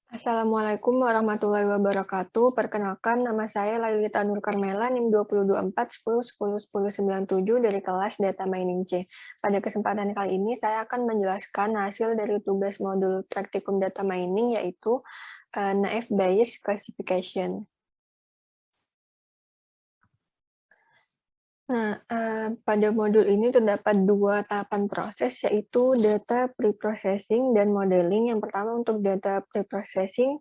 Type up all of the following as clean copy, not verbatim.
Assalamualaikum warahmatullahi wabarakatuh. Perkenalkan, nama saya Lailita Nur Karmela, NIM 2024 10 10 10 97 dari kelas Data Mining C. Pada kesempatan kali ini, saya akan menjelaskan hasil dari tugas modul praktikum Data Mining, yaitu Naive Bayes Classification. Nah, pada modul ini terdapat dua tahapan proses, yaitu data preprocessing dan modeling. Yang pertama untuk data preprocessing,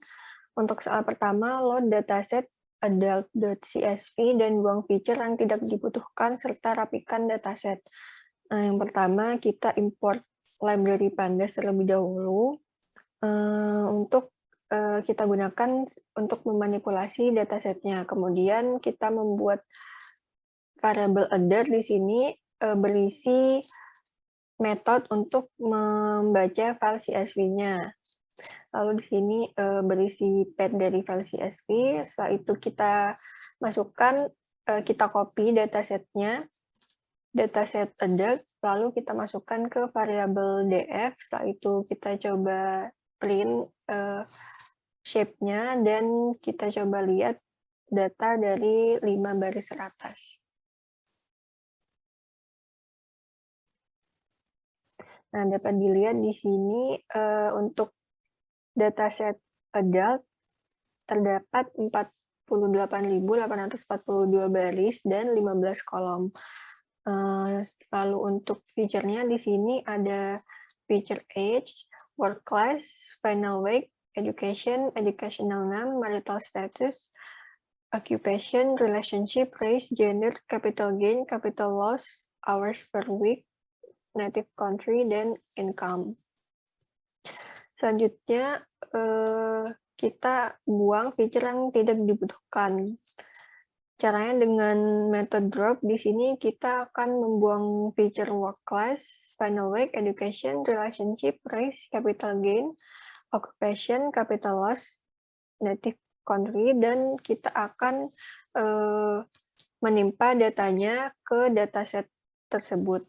untuk soal pertama, load dataset adult.csv dan buang feature yang tidak dibutuhkan serta rapikan dataset. Nah, yang pertama kita import library pandas terlebih dahulu untuk kita gunakan untuk memanipulasi datasetnya. Kemudian kita membuat variabel adult di sini berisi metode untuk membaca file CSV-nya. Lalu di sini berisi path dari file CSV. Setelah itu kita masukkan, kita copy datasetnya, dataset adult, lalu kita masukkan ke variabel df. Setelah itu kita coba print shape-nya dan kita coba lihat data dari 5 baris teratas. Nah, dapat dilihat di sini untuk dataset adult terdapat 48.842 baris dan 15 kolom. Lalu untuk feature-nya di sini ada feature age, work class, final wage, education, educational name, marital status, occupation, relationship, race, gender, capital gain, capital loss, hours per week, native country, dan income. Selanjutnya, kita buang feature yang tidak dibutuhkan. Caranya dengan method drop. Di sini kita akan membuang feature work class, final wage, education, relationship, race, capital gain, occupation, capital loss, native country, dan kita akan menimpa datanya ke dataset tersebut.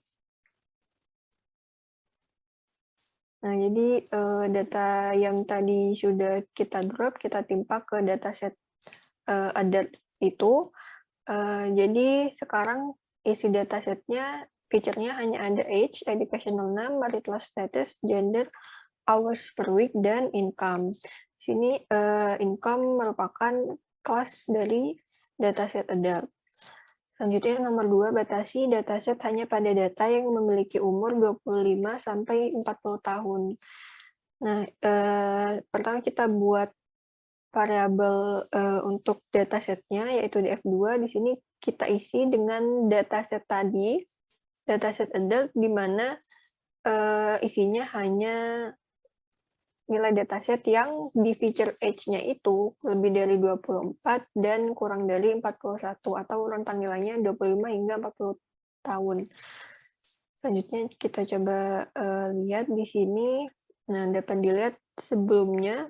Nah, jadi data yang tadi sudah kita drop, kita timpa ke dataset adult itu. Jadi sekarang isi datasetnya, feature-nya hanya ada age, educational name, marital status, gender, hours per week, dan income. Di sini income merupakan kelas dari dataset adult. Selanjutnya nomor 2, batasi dataset hanya pada data yang memiliki umur 25 sampai 40 tahun. Nah, pertama kita buat variabel untuk datasetnya, yaitu di F2. Di sini kita isi dengan dataset tadi, dataset adult, di mana isinya hanya nilai dataset yang di feature age-nya itu lebih dari 24 dan kurang dari 41, atau rentang nilainya 25 hingga 40 tahun. Selanjutnya kita coba lihat di sini. Nah, dapat dilihat sebelumnya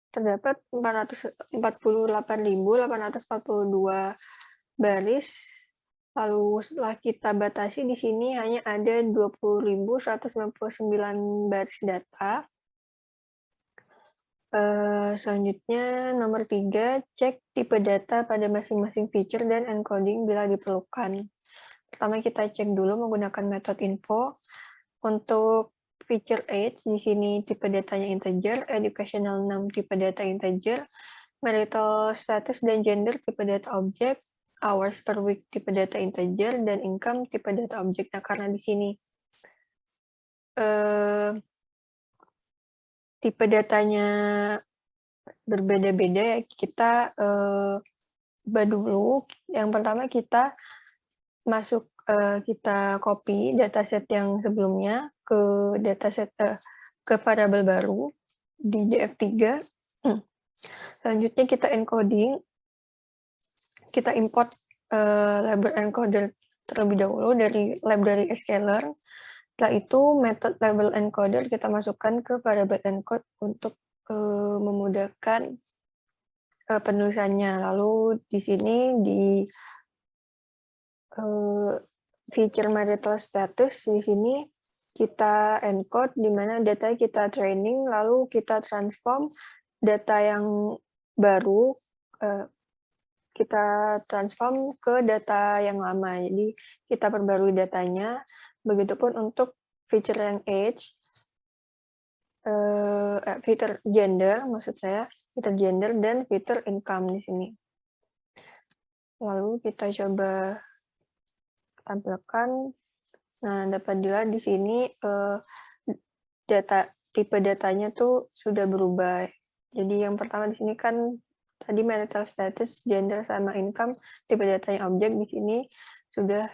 terdapat 448.842 baris. Lalu setelah kita batasi di sini hanya ada 20.199 baris data. Selanjutnya nomor 3, cek tipe data pada masing-masing feature dan encoding bila diperlukan. Pertama kita cek dulu menggunakan metode info. Untuk feature age, di sini tipe datanya integer, educational name tipe data integer, marital status dan gender tipe data objek, hours per week tipe data integer, dan income tipe data objek. Nah, karena di sini tipe datanya berbeda-beda, ya kita ubah dulu. Yang pertama kita masuk, kita copy dataset yang sebelumnya ke dataset ke variabel baru di df3. Selanjutnya kita encoding, kita import label encoder terlebih dahulu dari library scalar. Setelah itu method label encoder kita masukkan ke variabel encode untuk memudahkan penulisannya. Lalu di sini di feature marital status, di sini kita encode, di mana data kita training, lalu kita transform data yang baru, kita transform ke data yang lama. Jadi kita perbarui datanya, begitupun untuk feature yang age, fitur gender, maksud saya, fitur gender dan fitur income di sini. Lalu kita coba tampilkan. Nah, dapat dilihat di sini tipe datanya tuh sudah berubah. Jadi yang pertama di sini kan tadi marital status, gender sama income, tipe datanya objek di sini sudah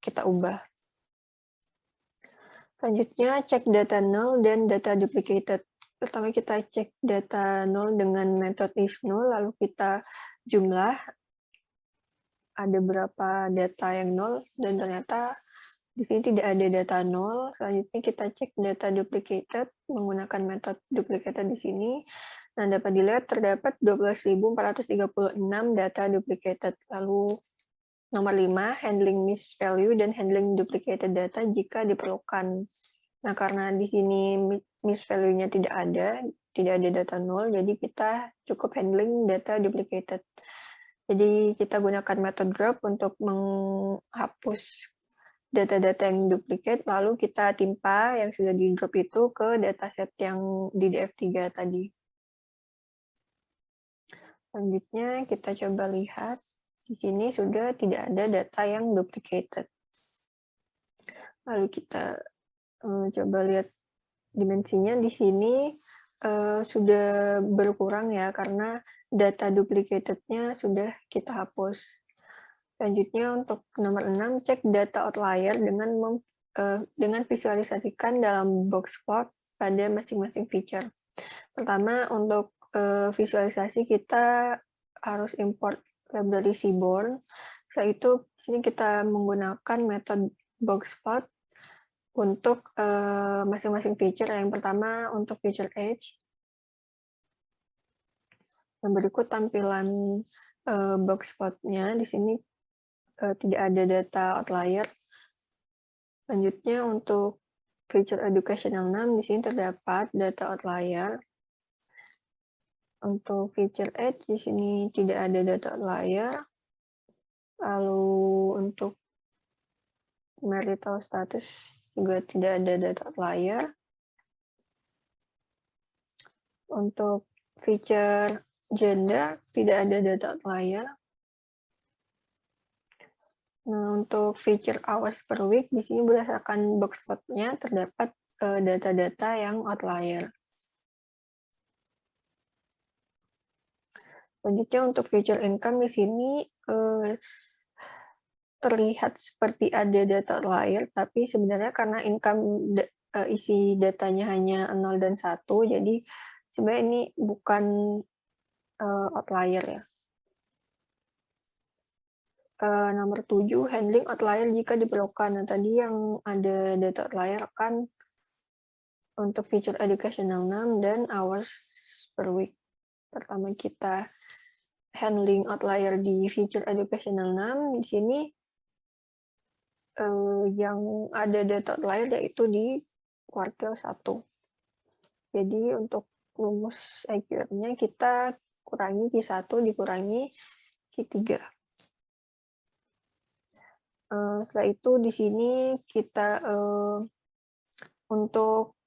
kita ubah. Selanjutnya cek data null dan data duplicated. Pertama kita cek data null dengan metode isNull, lalu kita jumlah ada berapa data yang nol, dan ternyata di sini tidak ada data nol. Selanjutnya kita cek data duplicated menggunakan metode duplicated di sini. Nah, dapat dilihat terdapat 12.436 data duplicated. Lalu nomor 5, handling miss value dan handling duplicated data jika diperlukan. Nah, karena di sini miss value-nya tidak ada data nol, jadi kita cukup handling data duplicated. Jadi kita gunakan metode drop untuk menghapus data-data yang duplicate, lalu kita timpa yang sudah di drop itu ke dataset yang di DF3 tadi. Selanjutnya kita coba lihat, di sini sudah tidak ada data yang duplicated. Lalu kita coba lihat dimensinya di sini sudah berkurang ya, karena data duplicated-nya sudah kita hapus. Selanjutnya untuk nomor 6, cek data outlier dengan visualisasikan dalam box plot pada masing-masing feature. Pertama, untuk visualisasi kita harus import library Seaborn. Setelah itu, sini kita menggunakan metode box plot untuk masing-masing feature. Yang pertama untuk feature age. Yang berikut tampilan box plot-nya. Di sini tidak ada data outlier. Selanjutnya untuk feature educational 6, di sini terdapat data outlier. Untuk feature age, di sini tidak ada data outlier. Lalu untuk marital status juga tidak ada data outlier. Untuk feature gender tidak ada data outlier. Nah, untuk feature hours per week, di sini berdasarkan box plot-nya terdapat data-data yang outlier. Selanjutnya untuk feature income di sini terlihat seperti ada data outlier, tapi sebenarnya karena income isi datanya hanya 0 dan 1, jadi sebenarnya ini bukan outlier ya. Nomor 7, handling outlier jika diperlukan. Nah, tadi yang ada data outlier kan untuk feature educational 6 dan hours per week. Pertama kita handling outlier di feature educational 6, di sini yang ada data outlier yaitu di kuartil 1. Jadi untuk rumus IQR-nya kita kurangi Q1 dikurangi Q3. Setelah itu di sini kita untuk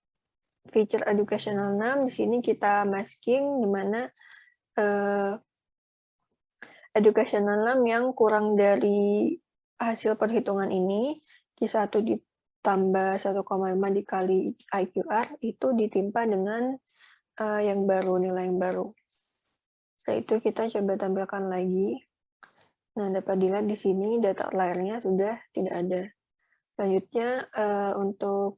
feature educational 6 di sini kita masking, di mana educational 6 yang kurang dari hasil perhitungan ini, Q1 ditambah 1,5 dikali IQR itu ditimpa dengan yang baru, nilai yang baru. Setelah itu kita coba tampilkan lagi. Nah, dapat dilihat di sini data outlier-nya sudah tidak ada. Selanjutnya untuk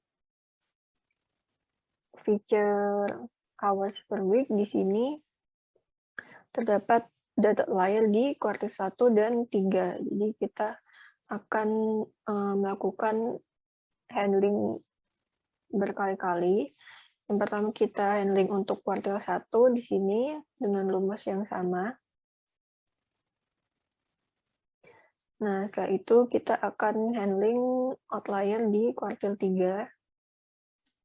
feature hours per week di sini terdapat data outlier di kuartil 1 dan 3. Jadi kita akan melakukan handling berkali-kali. Yang pertama kita handling untuk kuartil 1 di sini dengan rumus yang sama. Nah, setelah itu kita akan handling outlier di kuartil 3.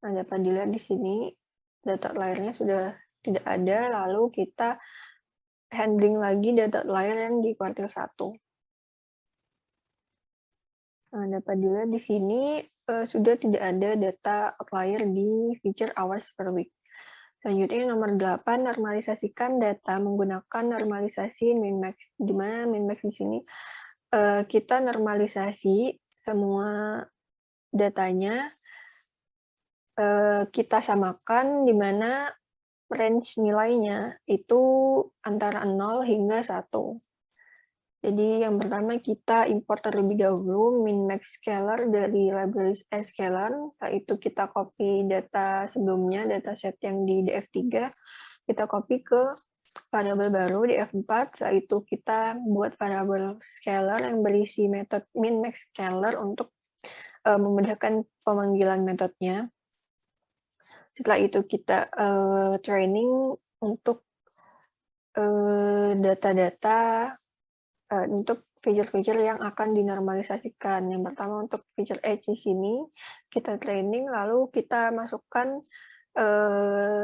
Nah, dapat dilihat di sini data outlier-nya sudah tidak ada, lalu kita handling lagi data outlier yang di kuartil 1. Nah, dapat dilihat di sini sudah tidak ada data outlier di feature hours per week. Selanjutnya nomor 8, normalisasikan data menggunakan normalisasi min-max. Di mana min-max di sini kita normalisasi semua datanya, kita samakan di mana range nilainya itu antara 0 hingga 1. Jadi yang pertama kita import terlebih dahulu min-max scalar dari library scalar, setelah itu kita copy data sebelumnya, dataset yang di df3, kita copy ke variabel baru di F4, setelah itu kita buat variabel scalar yang berisi metode min-max scalar untuk memudahkan pemanggilan metodenya. Setelah itu kita training untuk data-data untuk feature-feature yang akan dinormalisasikan. Yang pertama untuk feature edge di sini, kita training, lalu kita masukkan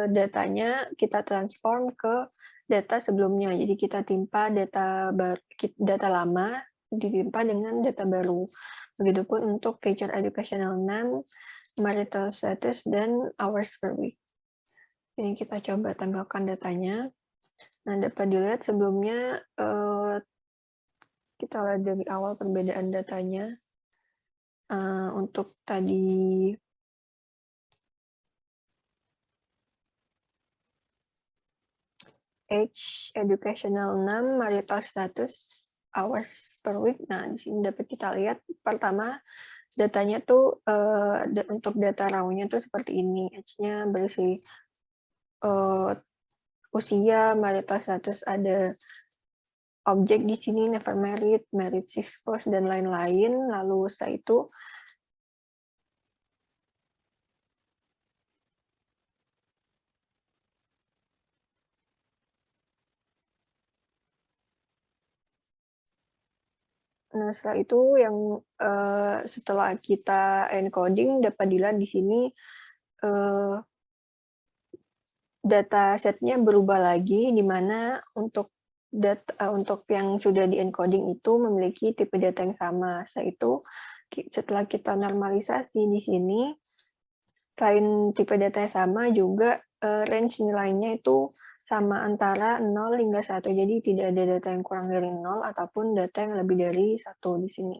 datanya, kita transform ke data sebelumnya. Jadi kita timpa data lama, ditimpa dengan data baru. Begitupun untuk feature educational name, marital status, dan hours per week. Ini kita coba tampilkan datanya. Nah, dapat dilihat sebelumnya kita lihat dari awal perbedaan datanya. Untuk tadi age, educational name, marital status, hours per week. Nah, di sini dapat kita lihat pertama datanya tuh untuk data raw-nya tuh seperti ini. Age-nya berisi usia, marital status ada objek di sini, never married, married 6 spouse, dan lain-lain. Lalu setelah itu setelah itu yang setelah kita encoding dapat dilihat di sini data setnya berubah lagi, di mana untuk yang sudah di encoding itu memiliki tipe data yang sama. Setelah kita normalisasi di sini, selain tipe data yang sama juga range nilainya itu sama antara 0 hingga 1. Jadi tidak ada data yang kurang dari 0 ataupun data yang lebih dari 1 di sini.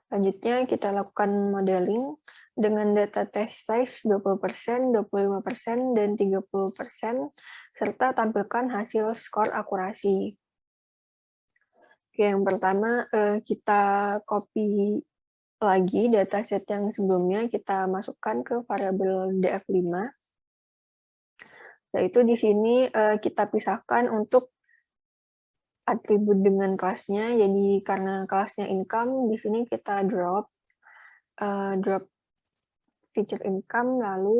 Selanjutnya kita lakukan modeling dengan data test size 20%, 25%, dan 30%, serta tampilkan hasil skor akurasi. Oke, yang pertama kita copy lagi dataset yang sebelumnya, kita masukkan ke variabel df5. Yaitu di sini kita pisahkan untuk atribut dengan kelasnya. Jadi karena kelasnya income, di sini kita drop feature income, lalu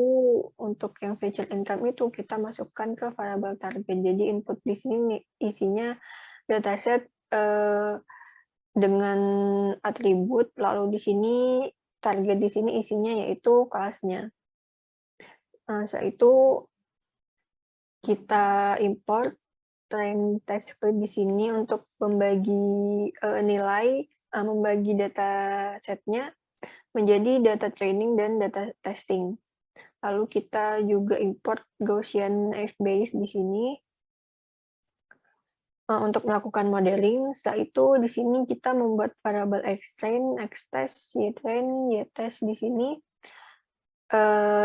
untuk yang feature income itu kita masukkan ke variabel target. Jadi input di sini isinya dataset dengan atribut, lalu di sini target di sini isinya yaitu kelasnya. Setelah itu kita import train test script di sini untuk membagi nilai, membagi data setnya menjadi data training dan data testing. Lalu kita juga import Gaussian F-base di sini untuk melakukan modeling. Setelah itu di sini kita membuat variabel xtrain, xtest, ytrain, ytest di sini,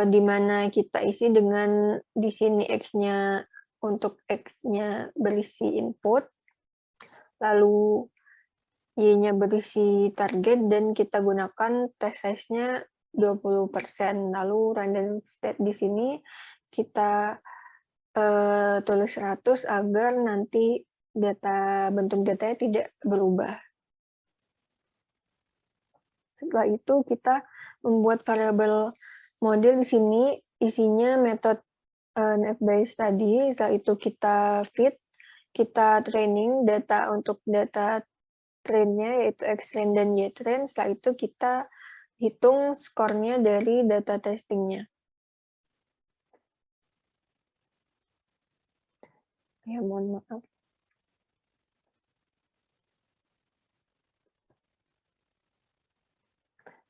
di mana kita isi dengan di sini x-nya, untuk x-nya berisi input, lalu y-nya berisi target, dan kita gunakan test size-nya 20%. Lalu random state di sini kita tulis 100 agar nanti bentuk datanya tidak berubah. Setelah itu kita membuat variabel model di sini, isinya metode F-base tadi. Setelah itu kita fit, kita training data untuk data trainnya yaitu xtrain dan ytrain. Setelah itu kita hitung skornya dari data testingnya. Ya, mohon maaf.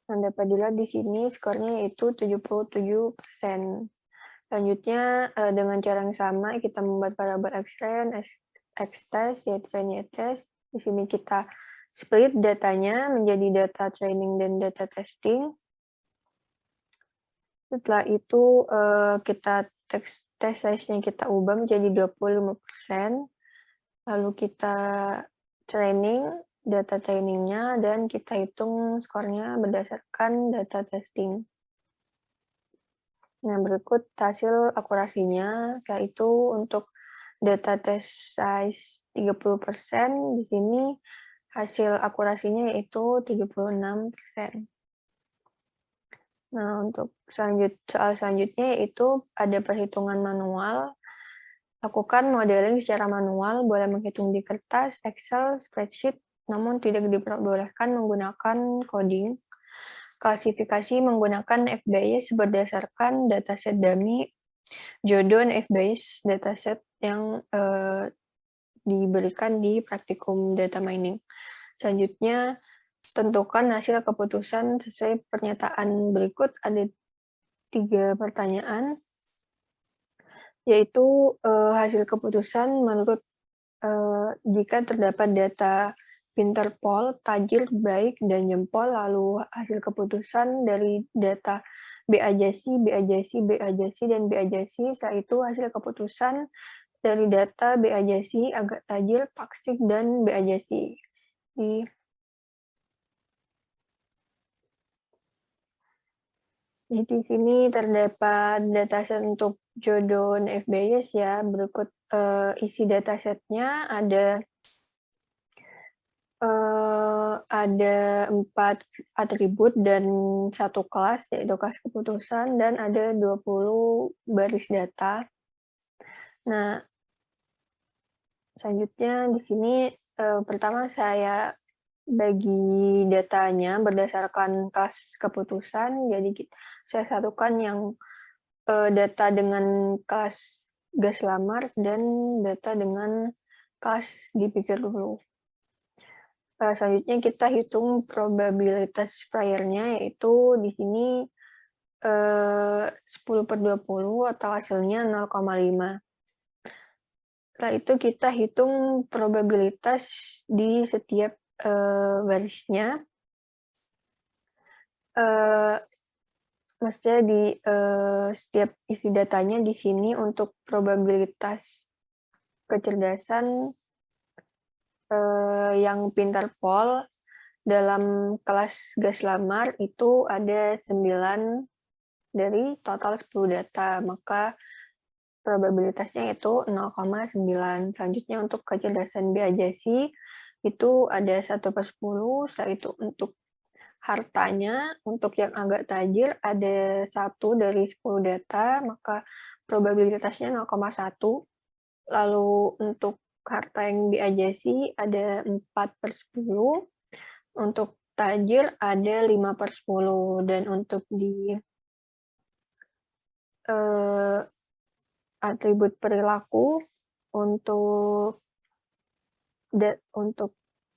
Nah, dapat dilihat di sini skornya yaitu 77%. Selanjutnya, dengan cara yang sama, kita membuat variabel xtrain, xtest, ytrain, ytest. Di sini kita split datanya menjadi data training dan data testing. Setelah itu, kita test size-nya kita ubah menjadi 25%. Lalu kita training, data trainingnya, dan kita hitung skornya berdasarkan data testing. Nah, berikut hasil akurasinya, yaitu untuk data test size 30%, di sini hasil akurasinya yaitu 76%. Nah, untuk soal selanjutnya yaitu ada perhitungan manual. Lakukan modeling secara manual, boleh menghitung di kertas, Excel, spreadsheet, namun tidak diperbolehkan menggunakan coding. Klasifikasi menggunakan FBAS berdasarkan dataset dummy, Jodo FBAS dataset yang diberikan di praktikum data mining. Selanjutnya, tentukan hasil keputusan sesuai pernyataan berikut. Ada 3 pertanyaan, yaitu hasil keputusan menurut jika terdapat data Interpol, tajir, baik, dan jempol, lalu hasil keputusan dari data BAJASI, BAJASI, BAJASI, dan BAJASI, setelah itu hasil keputusan dari data BAJASI, agak tajir, taksik, dan BAJASI. Di sini terdapat dataset untuk Jodo FBAS ya, berikut isi datasetnya ada 4 atribut dan 1 kelas, yaitu kelas keputusan, dan ada 20 baris data. Nah, selanjutnya di sini pertama saya bagi datanya berdasarkan kelas keputusan, jadi saya satukan yang data dengan kelas gas lamar dan data dengan kelas dipikir dulu. Selanjutnya kita hitung probabilitas prior-nya, yaitu di sini 10/20 atau hasilnya 0,5. Setelah itu kita hitung probabilitas di setiap barisnya. Maksudnya di setiap isi datanya di sini untuk probabilitas kecerdasan yang Pinterpol dalam kelas gas lamar itu ada 9 dari total 10 data, maka probabilitasnya itu 0,9. Selanjutnya untuk kecerdasan BAJASI itu ada 1/10, setelah itu untuk hartanya, untuk yang agak tajir ada 1 dari 10 data, maka probabilitasnya 0,1. Lalu untuk harta yang BAJASI ada 4/10, untuk tajir ada 5/10, dan untuk di atribut perilaku untuk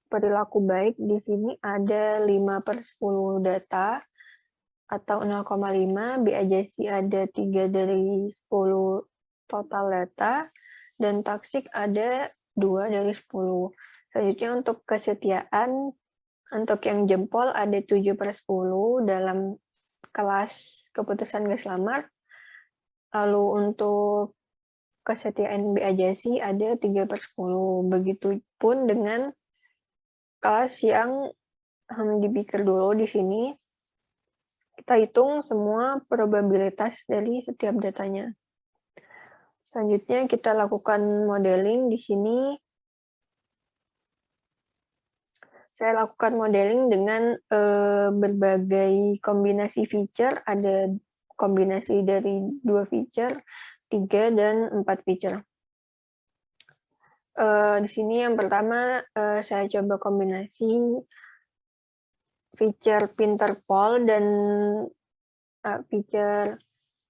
perilaku baik di sini ada 5/10 data atau 0,5, BAJASI ada 3 dari 10 total data, dan taksik ada 2 dari 10. Selanjutnya untuk kesetiaan, untuk yang jempol ada 7/10 dalam kelas keputusan gas lamar. Lalu untuk kesetiaan BAJASI ada 3/10. Begitupun dengan kelas yang dipikir dulu di sini. Kita hitung semua probabilitas dari setiap datanya. Selanjutnya kita lakukan modeling di sini. Saya lakukan modeling dengan berbagai kombinasi feature, ada kombinasi dari 2 feature, 3, dan 4 feature. Di sini yang pertama saya coba kombinasi feature Pinterpol dan feature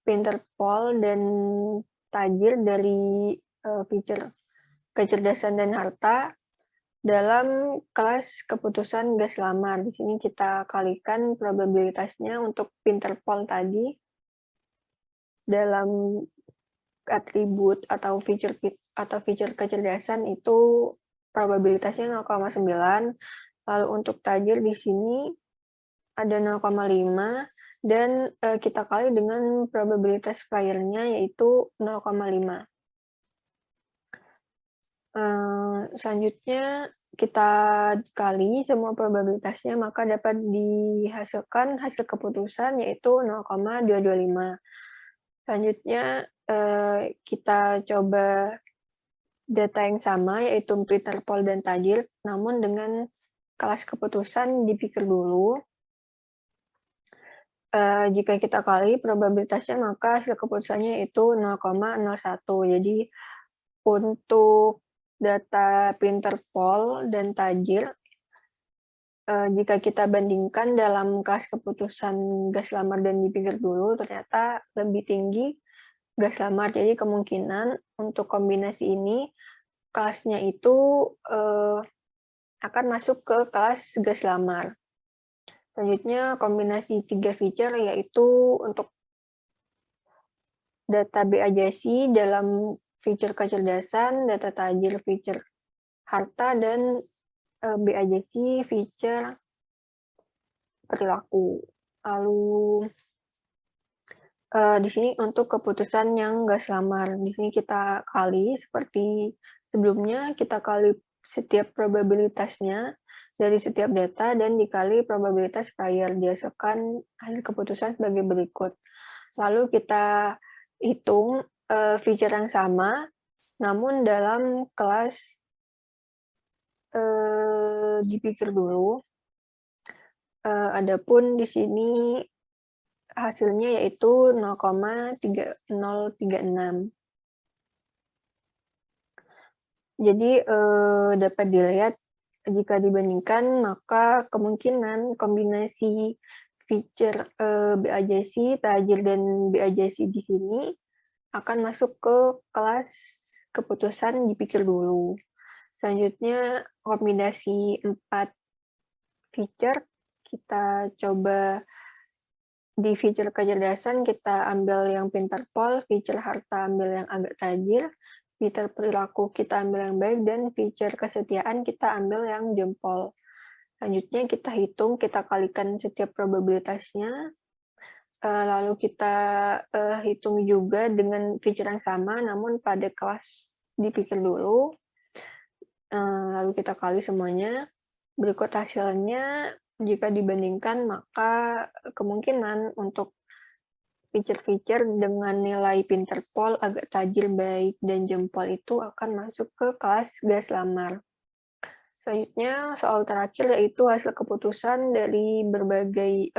Pinterpol dan Tajir dari feature kecerdasan dan harta dalam kelas keputusan gas lamar. Di sini kita kalikan probabilitasnya untuk Pinterpol tadi dalam atribut atau feature kecerdasan itu probabilitasnya 0,9. Lalu untuk Tajir di sini ada 0,5 dan kita kali dengan probabilitas prior-nya yaitu 0,5. Selanjutnya kita kali semua probabilitasnya, maka dapat dihasilkan hasil keputusan yaitu 0,225. Selanjutnya kita coba data yang sama yaitu Pinterpol dan Tajir, namun dengan kelas keputusan dipikir dulu. Jika kita kali probabilitasnya, maka hasil keputusannya itu 0,01. Jadi untuk data Pinterpol dan Tajir, jika kita bandingkan dalam kelas keputusan gas lamar dan dipikir dulu, ternyata lebih tinggi gas lamar. Jadi kemungkinan untuk kombinasi ini, kelasnya itu akan masuk ke kelas gas lamar. Selanjutnya kombinasi 3 feature yaitu untuk data BAJC dalam feature kecerdasan, data Tajir feature harta, dan BAJC feature perilaku. Lalu di sini untuk keputusan yang gas lamar, di sini kita kali seperti sebelumnya, kita kali setiap probabilitasnya dari setiap data dan dikali probabilitas prior, dihasilkan hasil keputusan sebagai berikut. Lalu kita hitung feature yang sama, namun dalam kelas dipikir dulu. Adapun di sini hasilnya yaitu 0,3036. Jadi dapat dilihat jika dibandingkan, maka kemungkinan kombinasi feature BAJC, Tajir, dan BAJC di sini akan masuk ke kelas keputusan dipikir dulu. Selanjutnya kombinasi 4 feature, kita coba di feature kecerdasan kita ambil yang Pinterpol, feature harta ambil yang agak Tajir, feature perilaku kita ambil yang baik, dan feature kesetiaan kita ambil yang jempol. Selanjutnya kita hitung, kita kalikan setiap probabilitasnya, lalu kita hitung juga dengan feature yang sama, namun pada kelas dipikir dulu, lalu kita kali semuanya. Berikut hasilnya, jika dibandingkan, maka kemungkinan untuk feature-feature dengan nilai Pinterpol, agak Tajir, baik, dan jempol itu akan masuk ke kelas gas lamar. Selanjutnya, soal terakhir yaitu hasil keputusan dari berbagai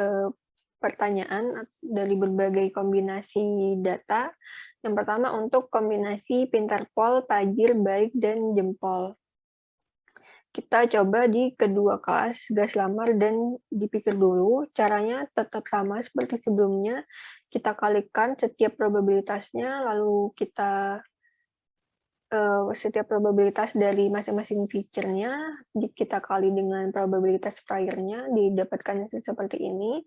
pertanyaan, dari berbagai kombinasi data. Yang pertama untuk kombinasi Pinterpol, Tajir, baik, dan jempol. Kita coba di kedua kelas, gas lamar dan dipikir dulu. Caranya tetap sama seperti sebelumnya. Kita kalikan setiap probabilitasnya, lalu kita setiap probabilitas dari masing-masing feature-nya, kita kali dengan probabilitas prior-nya, didapatkan seperti ini.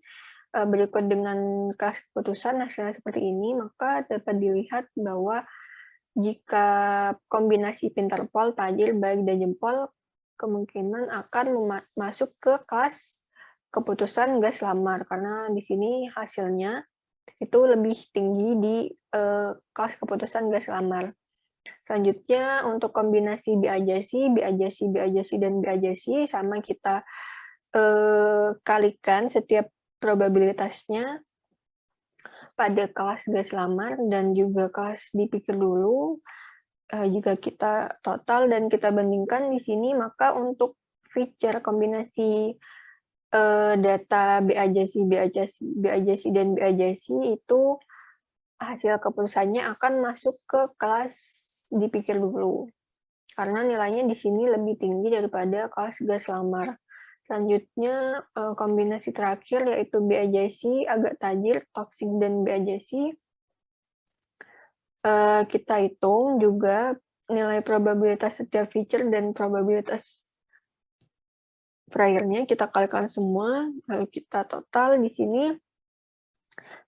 Berikut dengan kelas keputusan hasilnya seperti ini, maka dapat dilihat bahwa jika kombinasi Pinterpol, Tajir, baik, dan jempol, kemungkinan akan masuk ke kelas keputusan gas lamar, karena di sini hasilnya itu lebih tinggi di kelas keputusan gas lamar. Selanjutnya untuk kombinasi BAJC, dan BAJC sama kita kalikan setiap probabilitasnya pada kelas gas lamar dan juga kelas dipikir dulu. Jika kita total dan kita bandingkan di sini, maka untuk feature kombinasi data BAJC, dan BAJC itu hasil keputusannya akan masuk ke kelas dipikir dulu. Karena nilainya di sini lebih tinggi daripada kelas gas lamar. Selanjutnya, kombinasi terakhir yaitu BAJC, agak tajir, toksik, dan BAJC. Kita hitung juga nilai probabilitas setiap feature dan probabilitas prior-nya, kita kalikan semua, lalu kita total di sini.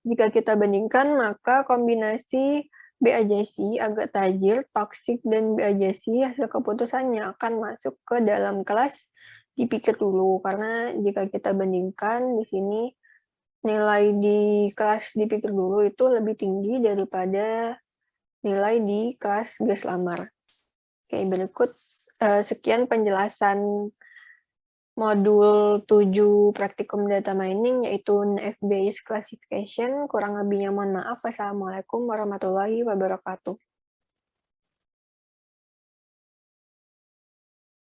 Jika kita bandingkan, maka kombinasi BAJC, agak tajir, toksik, dan BAJC hasil keputusannya akan masuk ke dalam kelas dipikir dulu, karena jika kita bandingkan di sini nilai di kelas dipikir dulu itu lebih tinggi daripada nilai di kelas gas lamar. Oke, berikut sekian penjelasan modul 7 praktikum data mining, yaitu NF-based classification. Kurang lebihnya mohon maaf. Wassalamualaikum warahmatullahi wabarakatuh.